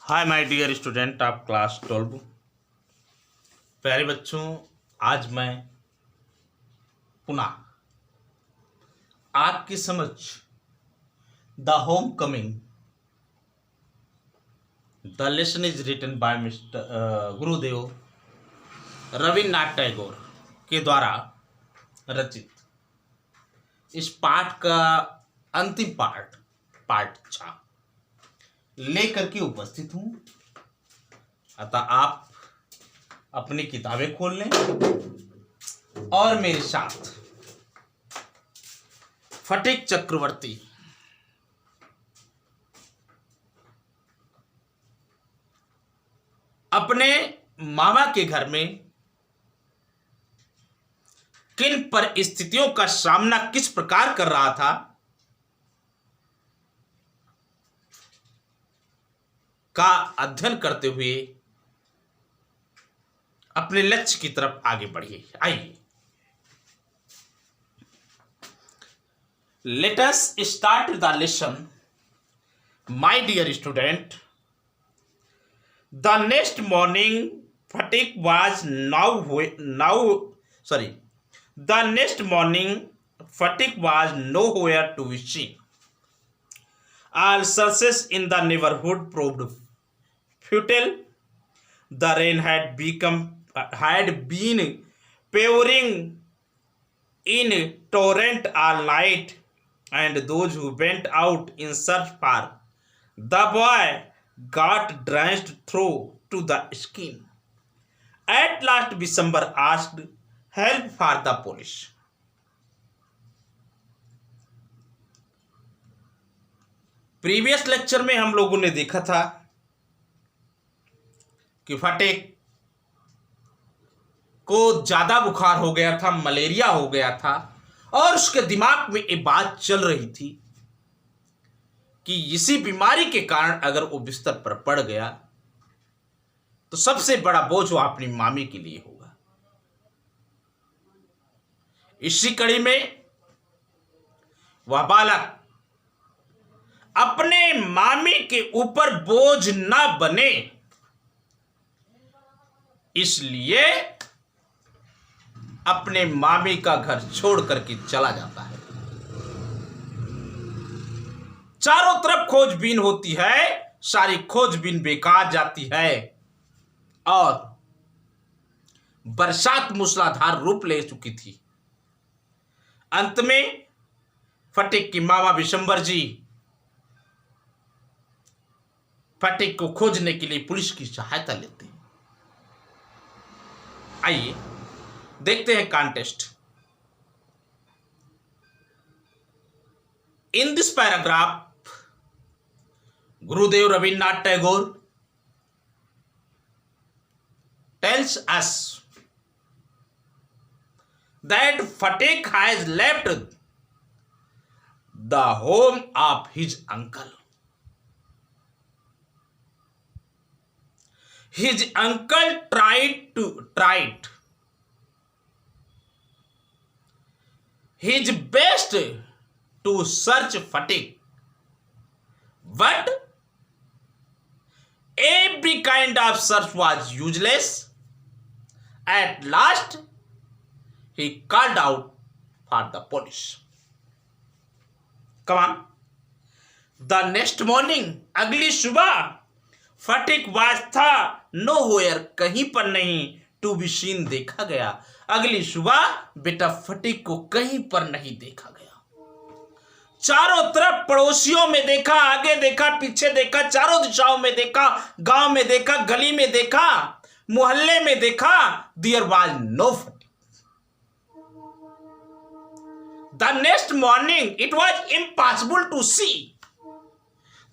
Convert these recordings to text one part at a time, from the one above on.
Hi my dear student of class 12। प्यारे बच्चों, आज मैं पुनः आपकी समझ the home coming the lesson is written by mister Gurudev Rabindranath Tagore के द्वारा रचित इस पाठ का अंतिम पाठ 6 लेकर के उपस्थित हूं। अतः आप अपनी किताबें खोल लें और मेरे साथ फटिक चक्रवर्ती अपने मामा के घर में किन परिस्थितियों का सामना किस प्रकार कर रहा था, का अध्ययन करते हुए अपने लक्ष्य की तरफ आगे बढ़िए। आइए, let us start the lesson. My dear student, the next morning Phatik was the next morning Phatik was nowhere to be seen. All searches in the neighborhood proved futile. The rain had been pouring in torrent all night, and those who went out in search for the boy got drenched through to the skin. At last, December asked help for the police. Previous lecture में हम लोगों ने देखा था कि फटिक को ज्यादा बुखार हो गया था, मलेरिया हो गया था, और उसके दिमाग में ये बात चल रही थी कि इसी बीमारी के कारण अगर वो बिस्तर पर पड़ गया तो सबसे बड़ा बोझ वो अपनी मामी के लिए होगा। इसी कड़ी में वह बालक अपने मामी के ऊपर बोझ ना बने, इसलिए अपने मामी का घर छोड़ करके चला जाता है। चारों तरफ खोजबीन होती है, सारी खोजबीन बेकार जाती है और बरसात मूसलाधार रूप ले चुकी थी। अंत में फटिक की मामा विशंबर जी फटिक को खोजने के लिए पुलिस की सहायता लेते हैं। आइए देखते हैं contest. In this paragraph, Gurudev Rabindranath Tagore tells us that Fatik has left the home of his uncle. His uncle tried his best to search Fatik, but every kind of search was useless. At last, he called out for the police. Come on. The next morning, अगली सुबह फटिक was था nowhere, कहीं पर नहीं, to be seen, देखा गया। अगली सुबह बेटा फटिक को कहीं पर नहीं देखा गया। चारों तरफ पड़ोसियों में देखा, आगे देखा, पीछे देखा, चारों दिशाओं में देखा, गांव में देखा, गली में देखा, मोहल्ले में देखा, there was no Phatik. The next morning it was impossible to see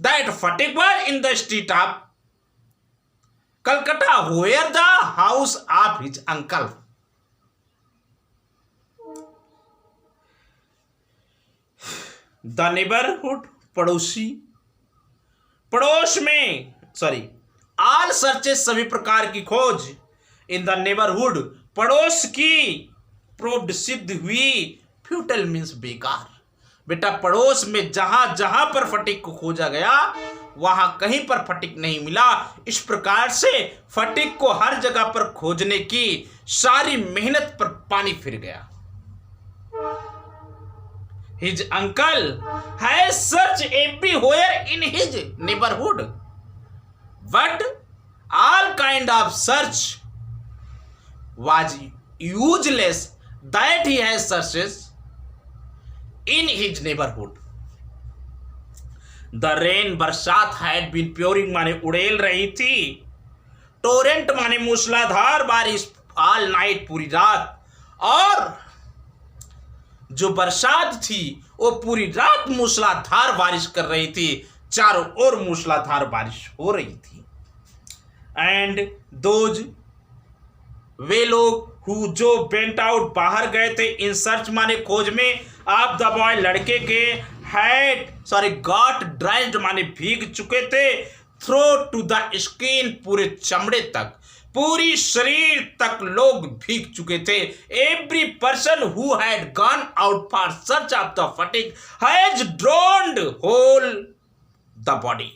that Phatik was in the street of Calcutta where the house of his uncle. The neighbourhood, पड़ोस में ऑल सर्चेस, सभी प्रकार की खोज, इन द नेबरहुड, पड़ोस की, प्रूव्ड, सिद्ध हुई, फ्यूटल मीन्स बेकार। बेटा पड़ोस में जहां जहां पर फटिक को खोजा गया वहां कहीं पर फटिक नहीं मिला। इस प्रकार से फटिक को हर जगह पर खोजने की सारी मेहनत पर पानी फिर गया। His uncle has searched everywhere in his neighborhood, but all kind of search was useless that he has searches in his neighborhood. The rain, बरसात had been pouring माने उड़ेल रही थी। टोरेंट माने मूसलाधार बारिश, all night पूरी रात। और जो बरसात थी वो पूरी रात मूसलाधार बारिश कर रही थी, चारों ओर मूसलाधार बारिश हो रही थी। एंड दोज वे लोग हु जो वेंट आउट बाहर गए थे इन सर्च माने खोज में, आप द बॉय लड़के के गॉट ड्राइड माने भीग चुके थे, थ्रो टू द स्किन पूरे चमड़े तक, पूरी शरीर तक लोग भीग चुके थे। Every person who had gone out for search of the Phatik has drowned whole the body.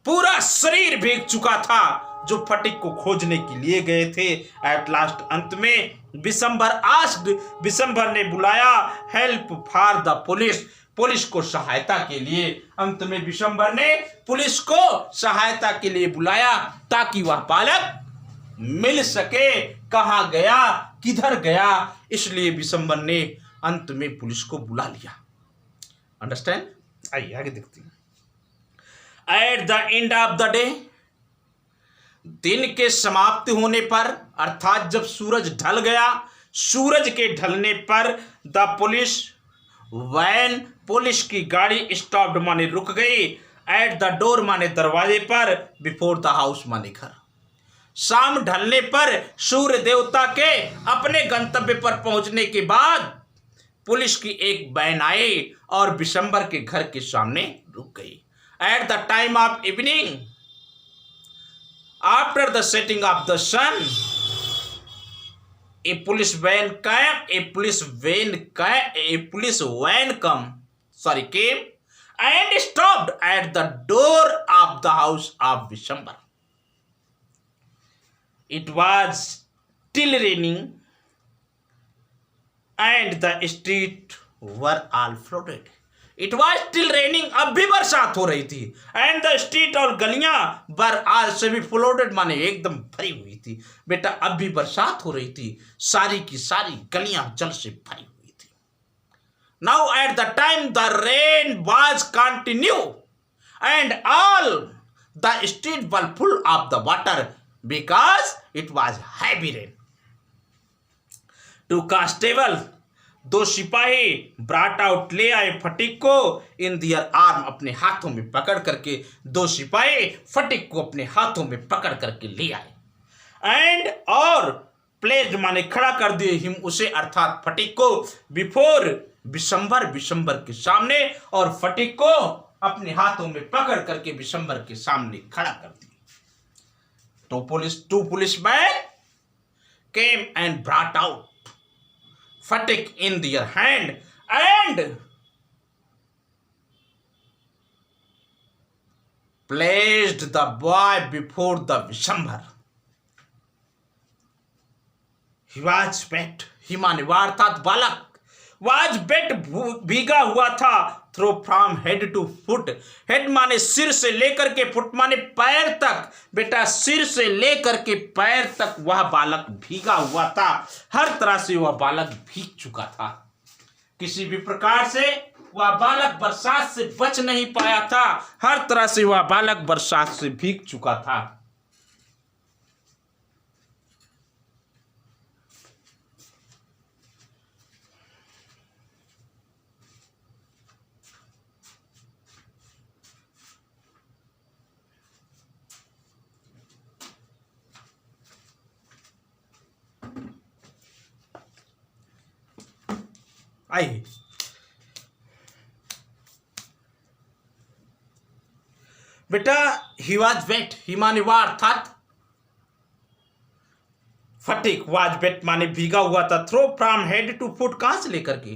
पूरा शरीर भीग चुका था जो फटिक को खोजने के लिए गए थे। एट लास्ट अंत में विशंबर ने बुलाया help for the police, police को सहायता के लिए। अंत में विशंबर ने पुलिस को सहायता के लिए बुलाया ताकि वह बालक मिल सके। कहाँ गया, किधर गया, इसलिए विशंबर ने अंत में पुलिस को बुला लिया। अंडरस्टैंड? आइए आगे देखते हैं। At the end of the day, दिन के समाप्ति होने पर, अर्थात जब सूरज ढल गया, सूरज के ढलने पर द पुलिस वैन, पुलिस की गाड़ी स्टॉप्ड माने रुक गई। एट द डोर माने दरवाजे पर, बिफोर द हाउस माने घर। शाम ढलने पर सूर्य देवता के अपने गंतव्य पर पहुंचने के बाद पुलिस की एक वैन आई और विशंबर के घर के सामने रुक गई। At the time of evening, after the setting of the sun, a police van came and stopped at the door of the house of Vishambara. It was still raining and the streets were all flooded. It was still raining, अब भी बरसात हो रही थी। And the street, और गलियां वर आल सभी फ्लोडेड माने एकदम भरी हुई थी। बेटा अब भी बरसात हो रही थी, सारी की सारी गलियां जल से भरी हुई थी। Now at the time the rain was continue and all the street were full of the water because it was heavy rain. Two constable, दो सिपाही ब्राट आउट ले आए फटिक को इन दियर आर्म, अपने हाथों में पकड़ करके दो सिपाही फटिक को अपने हाथों में पकड़ करके ले आए। एंड और प्लेस्ड माने खड़ा कर दिए हिम उसे, अर्थात फटिक को, बिफोर विशंबर के सामने, और फटिक को अपने हाथों में पकड़ करके विशंबर के सामने खड़ा कर दिया। Two policeman came and brought out Fatik in their hand and placed the boy before the Vishambhar. He was wet, हिमानिवार था बालक, was wet भीगा हुआ था, through from head to foot. Head माने सिर से लेकर के, फुट माने पैर तक। बेटा सिर से लेकर के पैर तक वह बालक भीगा हुआ था। हर तरह से वह बालक भीग चुका था। किसी भी प्रकार से वह बालक बरसात से बच नहीं पाया था। हर तरह से वह बालक बरसात से भीग चुका था। आइए बेटा, ही वाज वेट, हिमानिवार था, फटिक वाज वेट माने भीगा हुआ था, through from head to foot, कहां से लेकर के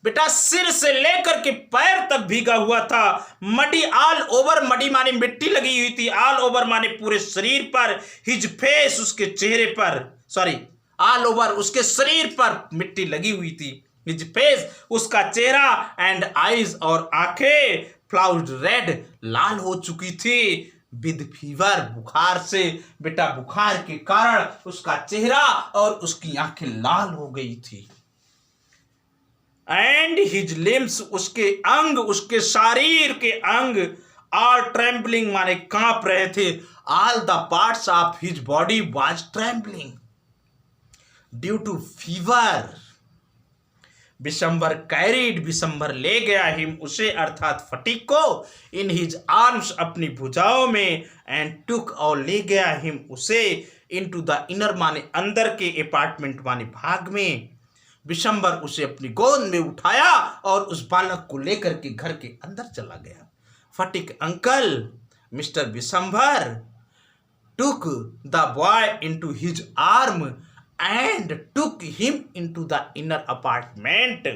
बेटा सिर से लेकर के पैर तक भीगा हुआ था। मडी ऑल ओवर, मडी माने मिट्टी लगी हुई थी, ऑल ओवर माने पूरे शरीर पर, हिज फेस उसके चेहरे पर, सॉरी ऑल ओवर उसके शरीर पर मिट्टी लगी हुई थी, हिज फेस उसका चेहरा, एंड आईज और आंखें फ्लाउड रेड लाल हो चुकी थी, विद फीवर बुखार से। बेटा बुखार के कारण उसका चेहरा और उसकी आंखें लाल हो गई थी। एंड हिज लिम्स, उसके अंग, उसके शरीर के अंग, आर ट्रेम्बलिंग माने कांप रहे थे। All the parts of his body was trembling due to fever. Vishambhar carried, Vishambhar ले गया हिम उसे, अर्थात फटीक को, इन हिज आर्म्स अपनी भुजाओं में, एंड टुक और ले गया हिम उसे, इनटू द इनर माने अंदर के अपार्टमेंट माने भाग में। विशंबर उसे अपनी गोद में उठाया और उस बालक को लेकर के घर के अंदर चला गया। Phatik uncle mister Vishambar took the boy into his arm and took him into the inner apartment.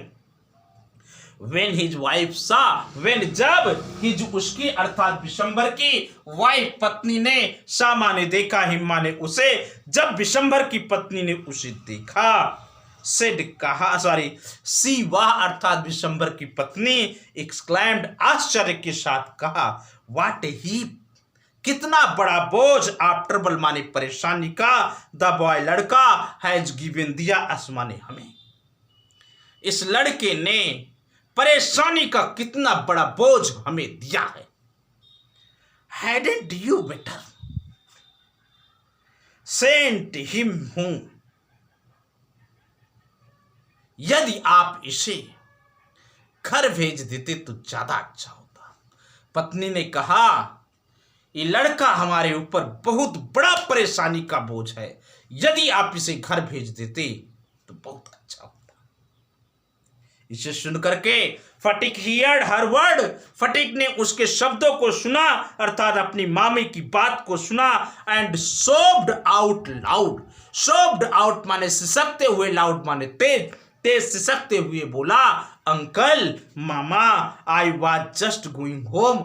When his wife saw, when जब हिज उसकी अर्थात विशंबर की वाइफ पत्नी ने, सा माने देखा, हिम माने उसे, जब विशंबर की पत्नी ने उसे देखा, सेड कहा, सॉरी सी वह अर्थात विशंबर की पत्नी, एक्सक्लेम्ड आश्चर्य के साथ कहा, व्हाट ही कितना बड़ा बोझ, आप ट्रबल माने परेशानी का, द बॉय लड़का, हैज गिवन दिया अस माने हमें, इस लड़के ने परेशानी का कितना बड़ा बोझ हमें दिया है। Hadn't you better sent him हूं, यदि आप इसे घर भेज देते तो ज्यादा अच्छा होता। पत्नी ने कहा, ये लड़का हमारे ऊपर बहुत बड़ा परेशानी का बोझ है, यदि आप इसे घर भेज देते तो बहुत अच्छा होता। इसे सुनकर के फटिक हियर्ड हर वर्ड, फटिक ने उसके शब्दों को सुना, अर्थात अपनी मामी की बात को सुना, एंड सोब्ड आउट लाउड, सोब्ड आउट माने सिसकते हुए, लाउड माने तेज, तेज सिसकते हुए बोला, uncle mama I was just going home,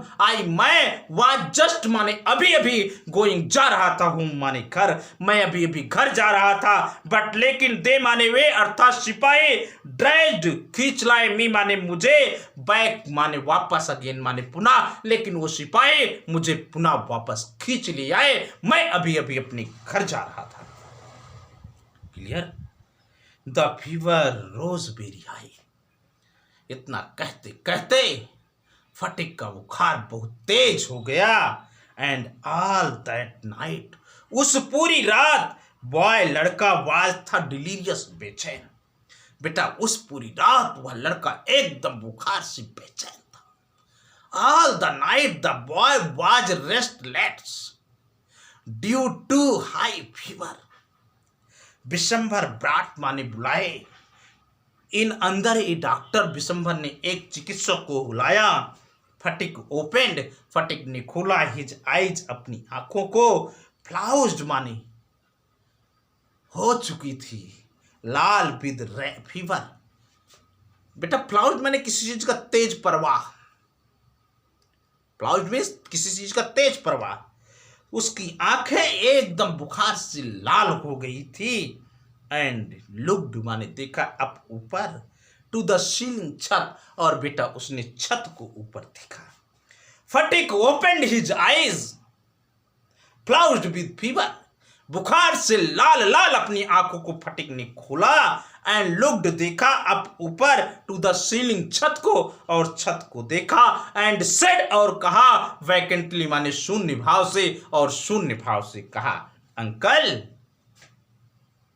मैं वाज जस्ट माने अभी अभी, गोइंग जा रहा था, होम माने घर, मैं अभी अभी घर जा रहा था, बट लेकिन दे माने वे अर्थात सिपाही, ड्रैग्ड खींच लाए, मी माने मुझे, बैक माने वापस, अगेन माने पुनः, लेकिन वो सिपाही मुझे पुनः वापस खींच ले आए, मैं अभी अभी अपने घर जा रहा था। Clear? The fever rose very high, इतना कहते कहते फटिक का बुखार बहुत तेज हो गया। एंड ऑल दैट नाइट, उस पूरी रात, बॉय लड़का वाज था डिलीरियस बेचैन। बेटा उस पूरी रात वह लड़का एकदम बुखार से बेचैन था। All the night the boy was restless due to high fever. Vishambar brought माने बुलाए, इन अंदर ही डॉक्टर विशंबर ने एक चिकित्सक को बुलाया। फटिक ओपेंड, फटिक ने खोला, हिज आइज अपनी आंखों को, फ्लाउज्ड माने हो चुकी थी, लाल विद फीवर। बेटा फ्लाउज्ड माने किसी चीज का तेज प्रवाह, फ्लाउज्ड में किसी चीज का तेज प्रवाह। उसकी आंखें एकदम बुखार से लाल हो गई थी। एंड लुक्ड माने देखा अप ऊपर, टू द सीलिंग छत, और बेटा उसने छत को ऊपर देखा। Phatik opened his eyes flushed with fever, बुखार से लाल लाल अपनी आंखों को फटिक ने खोला। एंड लुक्ड देखा अप ऊपर, टू द सीलिंग छत को, और छत को देखा। एंड सेड और कहा, वैकेंटली माने शून्य भाव से, और शून्य भाव से कहा, अंकल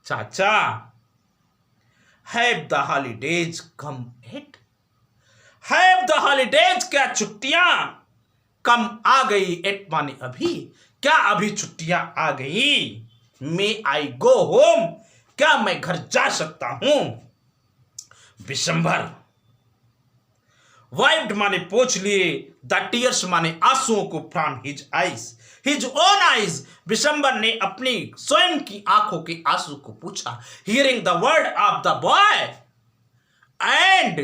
चाचा, have the holidays come at, have the holidays, क्या छुट्टियां कम आ गई, एट माने अभी, क्या अभी छुट्टियां आ गई। मे आई गो होम, क्या मैं घर जा सकता हूं। विशंबर वाइप्ड माने पोंछ लिए, द टीयर्स माने आंसुओं को, from his eyes, his own eyes, Vishambar ने अपनी स्वयं की आंखों के आंसू को पूछा। Hearing the word of the boy, and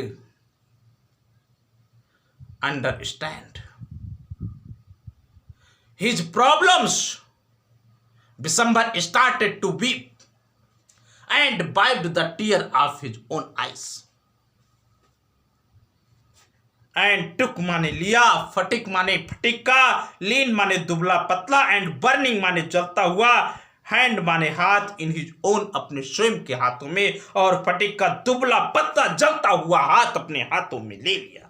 understand his problems, Bishambar started to weep and wiped the tear of his own eyes and took माने लिया, फटिक माने फटिका, लीन माने दुबला पतला एंड बर्निंग माने जलता हुआ, हैंड माने हाथ, इन हिज ओन अपने स्वयं के हाथों में, और फटिक का दुबला पतला जलता हुआ हाथ अपने हाथों में ले लिया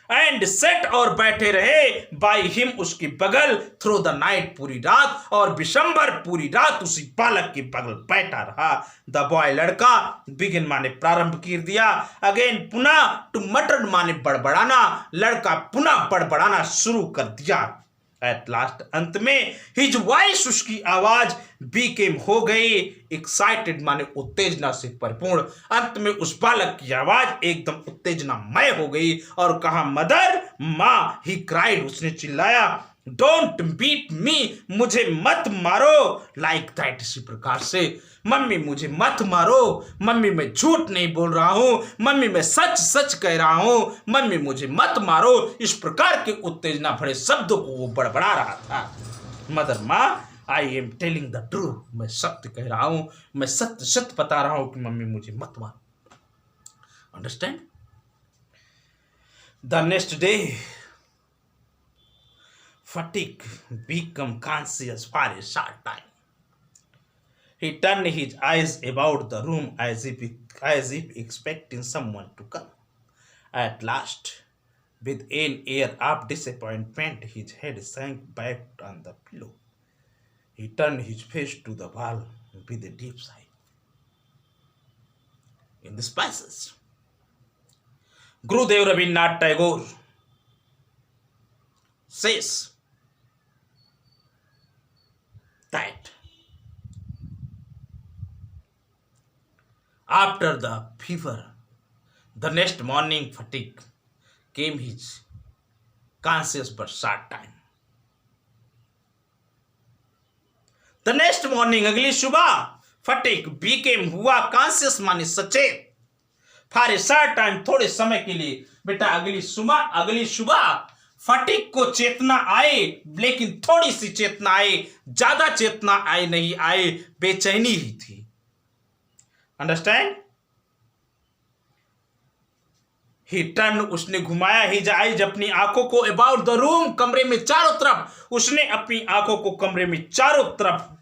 एंड सेट और बैठे रहे बाई हिम उसके बगल थ्रू द नाइट पूरी रात, और बिशंबर पूरी रात उसी बालक के बगल बैठा रहा। द बॉय लड़का बिगिन माने प्रारंभ कर दिया, अगेन पुनः टू मटर माने बड़बड़ाना, लड़का पुनः बड़बड़ाना शुरू कर दिया। एट लास्ट अंत में हिज वॉइस उसकी आवाज बीकेम हो गई एक्साइटेड माने उत्तेजना से परिपूर्ण, अंत में उस बालक की आवाज एकदम उत्तेजनामय हो गई और कहा मदर, माँ, ही क्राइड, उसने चिल्लाया, डोंट बीट मी, मुझे मत मारो, लाइक दैट, इसी प्रकार से, मम्मी मुझे मत मारो, मम्मी मैं झूठ नहीं बोल रहा हूँ, मम्मी मैं सच सच कह रहा हूँ, मम्मी मुझे मत मारो, इस प्रकार के उत्तेजना भरे शब्दों को वो बड़बड़ा रहा था। मदर, माँ, I am telling the truth, मैं सत्य कह रहा हूँ, मैं सत्य सत्य बता रहा हूँ कि मम्मी मुझे मत मारो। Understand? The next day Fatigue became conscious for a short time. He turned his eyes about the room as if expecting someone to come. At last, with an air of disappointment, his head sank back on the pillow. He turned his face to the wall with a deep sigh. In this passage, Gurudev Rabindranath Tagore says that after the fever, the next morning fatigue came his conscious but short time. The next morning, अगली सुबह fatigue became हुआ conscious माने सचेत, for a short time, थोड़े समय के लिए। बेटा अगली सुबह फटिक को चेतना आए, लेकिन थोड़ी सी चेतना आए, ज्यादा चेतना आए नहीं आए, बेचैनी ही थी। अंडरस्टैंड? ही टर्न, उसने घुमाया हिज आइज, अपनी आंखों को अबाउट द रूम, कमरे में चारों तरफ, उसने अपनी आंखों को कमरे में चारों तरफ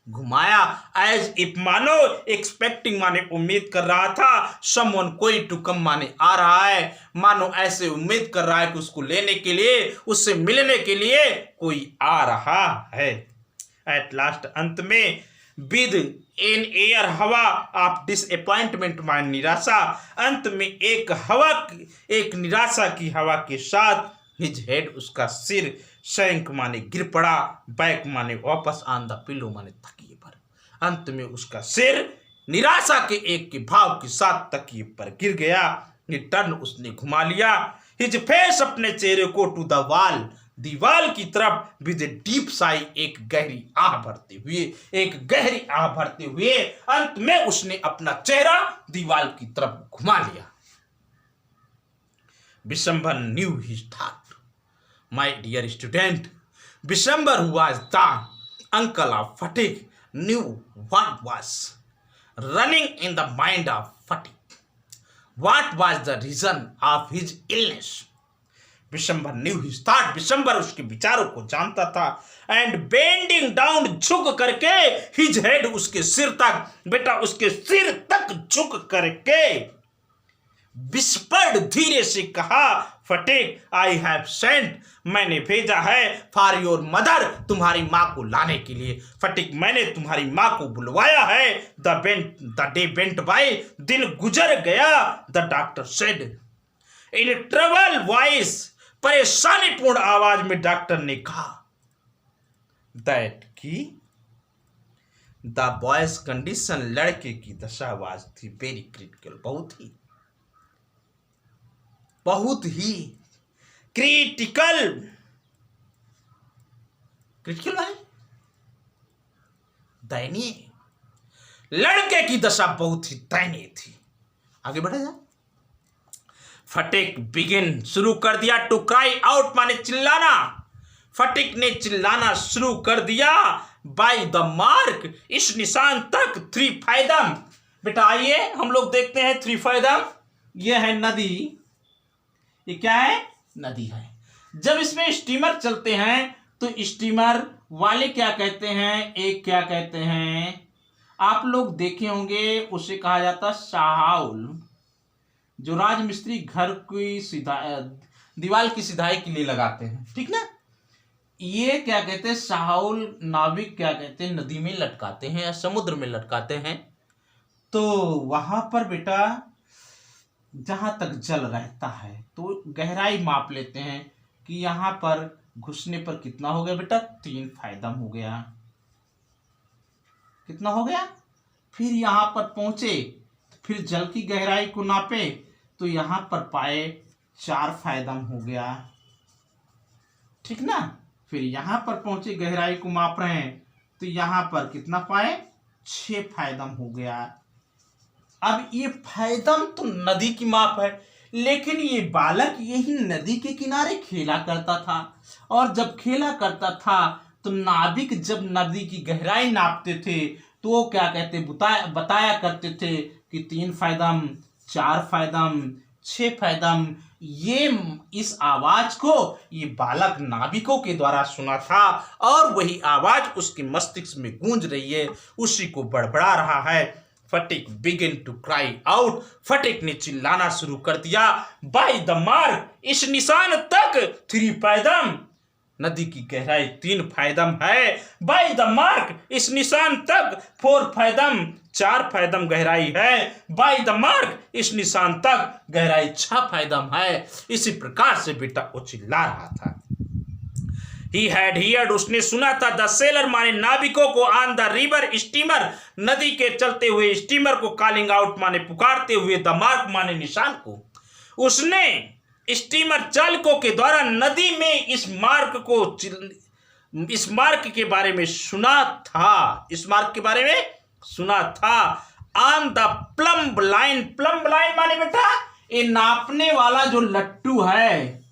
घुमाया, एज इफ मानो एक्सपेक्टिंग माने उम्मीद कर रहा था, समवन कोई टू कम माने आ रहा है, मानो ऐसे उम्मीद कर रहा है कि उसको लेने के लिए, उससे मिलने के लिए कोई आ रहा है। एट लास्ट अंत में विद एन एयर हवा ऑफ डिसअपॉइंटमेंट माने निराशा, अंत में एक निराशा की हवा के साथ हिज हेड, उसका सिर, शैंक माने गिर पड़ा, बैक माने वापस, ऑन द पिलो माने तकिए पर, अंत में उसका सिर निराशा के एक के भाव के साथ तकिए पर गिर गया। टर्न, उसने घुमा लिया हिज फेस, अपने चेहरे को, टू द वॉल, दीवाल की तरफ, विद ए डीप साई, एक गहरी आह भरते हुए, अंत में उसने अपना चेहरा दीवाल की तरफ घुमा लिया। Bishambar new his thought, my dear student, Bishambar, who was the uncle of Fatigue, knew what was running in the mind of Fatigue. What was the reason of his illness? Bishambar knew his thought. Bishambar उसके विचारों को जानता था। And bending down, झुक करके, his head, उसके सिर तक, बेटा उसके सिर तक झुक करके, whispered, धीरे से कहा, फटिक, आई हैव सेंट, मैंने भेजा है, फॉर योर मदर, तुम्हारी माँ को लाने के लिए। फटिक, मैंने तुम्हारी माँ को बुलवाया है। द डे वेंट बाय, दिन गुजर गया। The doctor said in trouble voice, परेशानीपूर्ण आवाज में डॉक्टर ने कहा, दैट की द बॉयज कंडीशन, लड़के की दशा वाज थी वेरी क्रिटिकल, बहुत ही क्रिटिकल वाले दयनीय, लड़के की दशा बहुत ही दयनीय थी। आगे बढ़ा जाए। फटिक बिगिन शुरू कर दिया टू क्राई आउट माने चिल्लाना। फटिक ने चिल्लाना शुरू कर दिया बाय द मार्क इस निशान तक 3 फायदम। बेटा आइए हम लोग देखते हैं 3 फायदम। ये है नदी, ये क्या है? नदी है। जब इसमें स्टीमर चलते हैं तो स्टीमर वाले क्या कहते हैं? एक क्या कहते हैं? आप लोग देखे होंगे, उसे कहा जाता शाहाउल, जो राजमिस्त्री घर की दीवार की सिधाई के लिए लगाते हैं, ठीक ना। ये क्या कहते हैं? शाहाउल। नाविक क्या कहते हैं? नदी में लटकाते हैं या समुद्र में लटकाते हैं। तो वहां पर बेटा जहां तक जल रहता है तो गहराई माप लेते हैं कि यहां पर घुसने पर कितना हो गया बेटा? 3 फायदम हो गया। कितना हो गया? फिर यहां पर पहुंचे, फिर जल की गहराई को नापे तो यहां पर पाए 4 फायदम हो गया, ठीक ना। फिर यहां पर पहुंचे, गहराई को माप रहे हैं तो यहां पर कितना पाए? 6 फायदम हो गया। अब ये फायदम तो नदी की माप है, लेकिन ये बालक यही नदी के किनारे खेला करता था, और जब खेला करता था तो नाविक जब नदी की गहराई नापते थे तो वो क्या कहते बताया करते थे कि 3 फायदम, 4 फायदम, 6 फायदम। ये इस आवाज को ये बालक नाविकों के द्वारा सुना था, और वही आवाज उसके मस्तिष्क में गूंज रही है, उसी को बड़बड़ा रहा है। फटिक बिगिन टू क्राई आउट। फटिक ने चिल्लाना शुरू कर दिया बाय द मार्क इस निशान तक 3 फायदम। नदी की गहराई 3 फायदम है। बाय द मार्क इस निशान तक 4 फायदम, 4 फायदम गहराई है। बाय द मार्क इस निशान तक गहराई 6 फायदम है। इसी प्रकार से बेटा वो चिल्ला रहा था। He had heard, उसने सुना था, द सेलर माने नाविकों को, ऑन द रिवर स्टीमर नदी के चलते हुए स्टीमर को, कॉलिंग आउट माने पुकारते हुए, द मार्क माने निशान को। उसने स्टीमर चालकों के द्वारा नदी में इस मार्क के बारे में सुना था। इस मार्क के बारे में सुना था। On the plumb line, plumb line माने बेटा ये नापने वाला जो लट्टू है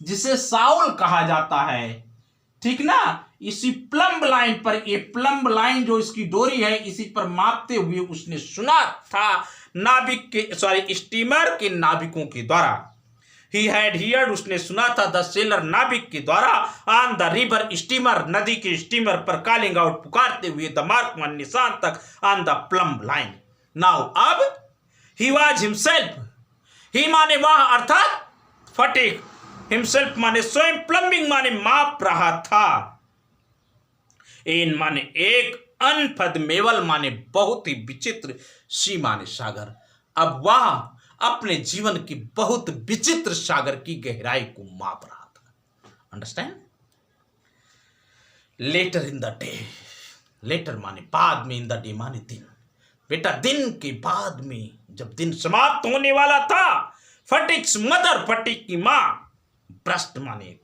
जिसे साउल कहा जाता है, ठीक ना। इसी प्लम्ब लाइन पर, ये प्लम्ब लाइन जो इसकी डोरी है, इसी पर मापते हुए उसने सुना था नाविक के स्टीमर के नाविकों के द्वारा। ही हैड हियर्ड, उसने सुना था, द सेलर नाविक के द्वारा, ऑन द रिवर स्टीमर नदी के स्टीमर पर, कॉलिंग आउट पुकारते हुए, द मार्क मान निशान तक, on the plumb line. Now अब ही वाज हिमसेल्फ, ही माने वह अर्थात फटिक, हिमसेल्फ माने स्वयं, प्लम्बिंग माने माप रहा था, इन माने एक, अनफदमेवल माने बहुत ही विचित्र, सी माने सागर। अब वह अपने जीवन की बहुत विचित्र सागर की गहराई को माप रहा था। Understand? Later in the day, later माने बाद में, इन द डे माने दिन। बेटा दिन के बाद में, जब दिन समाप्त होने वाला था, फटिक्स मदर, फटिक की मां, ब्रस्ट माने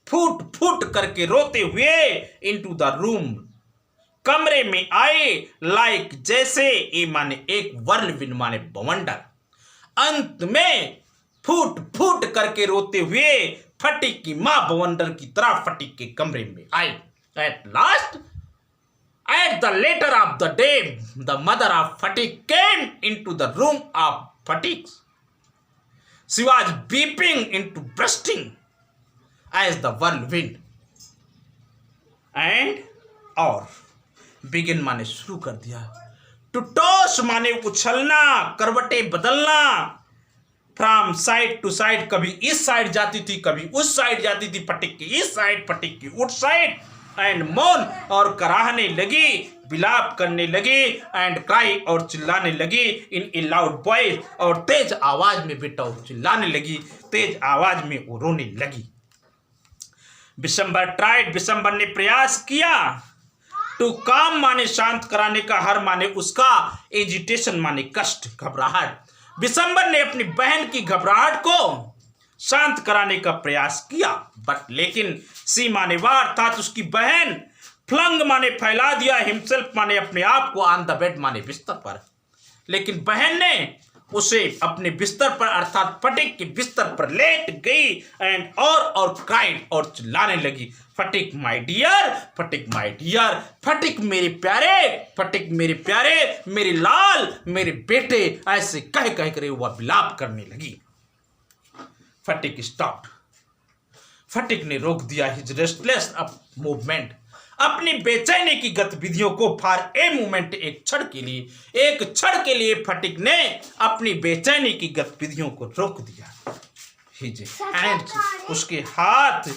फूट फूट करके रोते हुए, इनटू द रूम कमरे में आए, लाइक जैसे, ए माने एक, वर्लविन माने बवंडर, अंत में फूट फूट करके रोते हुए फटिक की मां बवंडर की तरह फटिक के कमरे में आई। At last, at the latter of the day, the mother of Phatik came into the room of Phatik. She was weeping into bursting as the whirlwind, and और begin माने शुरू कर दिया, to toss माने उछलना, करवटें बदलना, from side to side, कभी इस साइड जाती थी, कभी उस साइड जाती थी, फटिक की इस साइड, फटिक की उस साइड, एंड मोन और कराहने लगी, विलाप करने लगी, एंड क्राई और चिल्लाने लगी, इन ए लाउड वॉइस और तेज आवाज में बेटा वो चिल्लाने लगी, तेज आवाज में वो रोने लगी। बिशंबर ट्राइड, बिशंबर ने प्रयास किया, टू काम माने शांत कराने का, हर माने उसका, एजिटेशन माने कष्ट, घबराहट। बिशंबर ने अपनी बहन की घबराहट को शांत कराने का प्रयास किया, बट लेकिन सी माने वार अर्थात उसकी बहन, फ्लंग माने फैला दिया, हिमसेल्फ माने अपने आप को, ऑन द बेड माने बिस्तर पर। लेकिन बहन ने उसे अपने बिस्तर पर अर्थात फटिक के बिस्तर पर लेट गई एंड और क्राइड और चिल्लाने लगी, फटिक my dear, Sphatik my dear, फटिक मेरे प्यारे, फटिक मेरे प्यारे, मेरे लाल, मेरे बेटे, ऐसे कह कह कर वह विलाप करने लगी। फटिक स्टॉप्ड। फटिक ने रोक दिया हिज रेस्टलेस मूवमेंट, अपनी बेचैनी की गतिविधियों को। फॉर ए मोमेंट, एक क्षण के लिए फटिक ने अपनी बेचैनी की गतिविधियों को रोक दिया। हिज हैंड्स, उसके हाथ,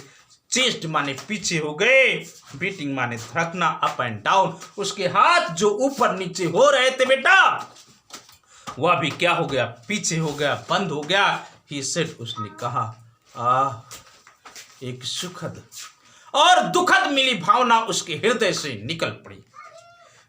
चेस्ट माने पीछे हो गए, बीटिंग माने धड़कना, अप एंड डाउन, उसके हाथ जो ऊपर नीचे हो रहे थे बेटा, वह भी क्या हो गया, पीछे हो गया, बंद हो गया। ही सेड, उसने कहा, एक सुखद और दुखद मिली भावना उसके हृदय से निकल पड़ी।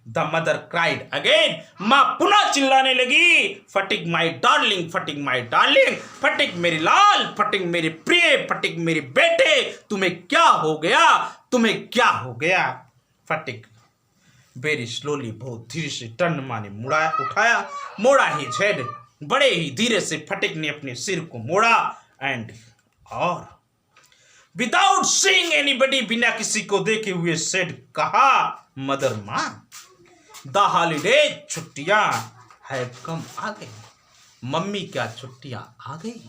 द मदर क्राइड अगेन, मां पुनः चिल्लाने लगी, फटिक my darling, Sphatik my darling, फटिक मेरे लाल, फटिक मेरे प्रिय, फटिक मेरे बेटे, तुम्हें क्या हो गया, तुम्हें क्या हो गया। फटिक वेरी स्लोली, बहुत धीरे से टर्न माने मोड़ा ही हेड, बड़े ही धीरे से फटिक ने अपने सिर को मोड़ा एंड और विदाउट सीइंग एनीबडी, बिना किसी को देखे हुए सेड, कहा, मदर मां, द हॉलीडे, छुट्टियां हैव कम, आ गई, मम्मी क्या छुट्टियां आ गई।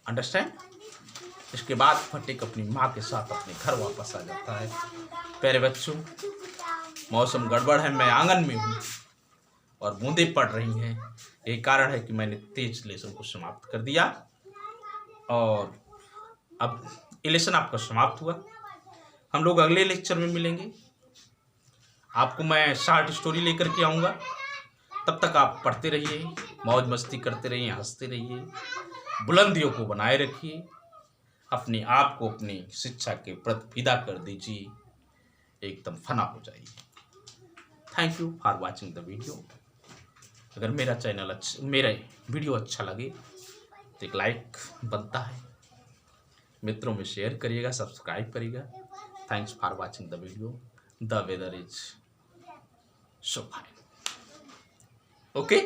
अंडरस्टैंड। इसके बाद फटिक अपनी माँ के साथ अपने घर वापस आ जाता है। प्यारे बच्चों, मौसम गड़बड़ है, मैं आंगन में हूँ और बूंदें पड़ रही हैं, यही कारण है कि मैंने तेज लेसन को समाप्त कर दिया। और अब लेसन आपका समाप्त हुआ, हम लोग अगले लेक्चर में मिलेंगे। आपको मैं शॉर्ट स्टोरी लेकर के आऊँगा, तब तक आप पढ़ते रहिए, मौज मस्ती करते रहिए, हंसते रहिए, बुलंदियों को बनाए रखिए, अपने आप को अपनी शिक्षा के प्रति फिदा कर दीजिए, एकदम फना हो जाइए। Thank you for watching the video. अगर मेरा वीडियो अच्छा लगे तो एक लाइक बनता है, मित्रों में शेयर करिएगा, सब्सक्राइब करिएगा। Thanks for watching the video. The weather is so fine. Okay.